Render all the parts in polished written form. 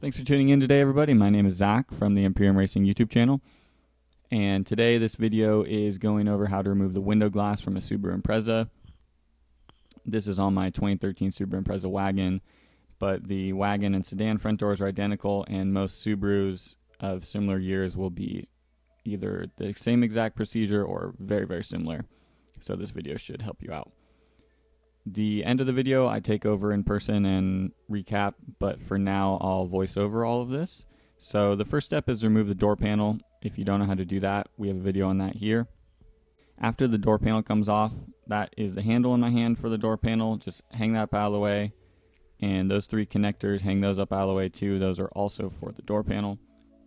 Thanks for tuning in today, everybody. My name is Zach from the Imperium Racing YouTube channel. And today this video is going over how to remove the window glass from a Subaru Impreza. This is on my 2013 Subaru Impreza wagon, but the wagon and sedan front doors are identical, and most Subarus of similar years will be either the same exact procedure or very, very similar. So this video should help you out. The end of the video I take over in person and recap, but for now I'll voice over all of this. So the first step is remove the door panel. If you don't know how to do that, we have a video on that here. After the door panel comes off, that is the handle in my hand for the door panel. Just hang that out of the way. And those three connectors, hang those up out of the way too. Those are also for the door panel.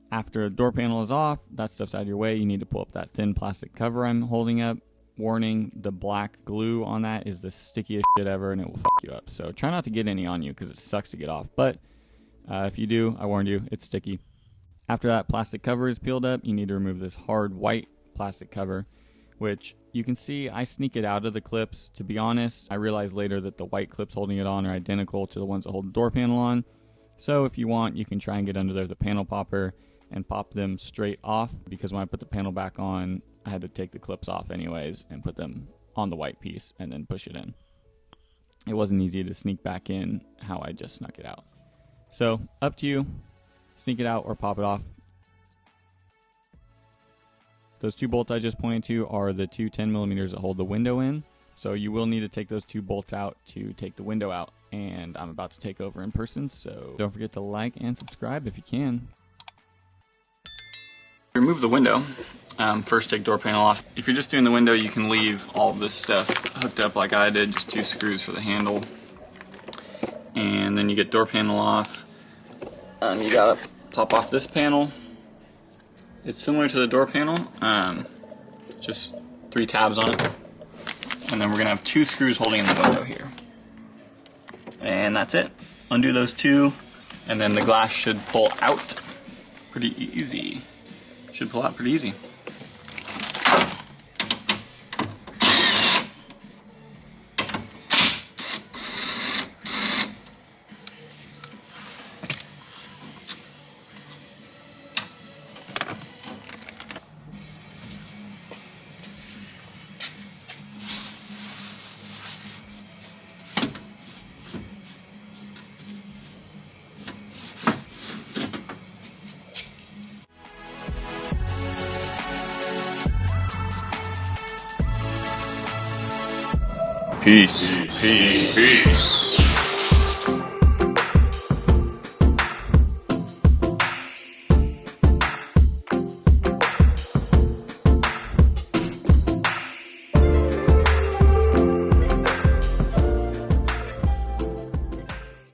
After the door panel is off, that stuff's out of your way. You need to pull up that thin plastic cover I'm holding up. Warning, the black glue on that is the stickiest shit ever, and it will fuck you up. So try not to get any on you because it sucks to get off. But if you do, I warned you, it's sticky. After that plastic cover is peeled up, you need to remove this hard white plastic cover, which you can see I sneak it out of the clips. To be honest, I realized later that the white clips holding it on are identical to the ones that hold the door panel on. So if you want, you can try and get under there with the panel popper and pop them straight off, because when I put the panel back on, I had to take the clips off anyways and put them on the white piece and then push it in. It wasn't easy to sneak back in how I just snuck it out. So up to you, sneak it out or pop it off. Those two bolts I just pointed to are the two 10mm that hold the window in. So you will need to take those two bolts out to take the window out. And I'm about to take over in person, so don't forget to like and subscribe if you can. Remove the window. First take door panel off. If you're just doing the window, you can leave all of this stuff hooked up like I did, just two screws for the handle. And then you get door panel off. You gotta pop off this panel. It's similar to the door panel, just 3 tabs on it. And then we're gonna have 2 screws holding in the window here. And that's it. Undo those 2, and then the glass should pull out pretty easy. Should pull out pretty easy. Peace.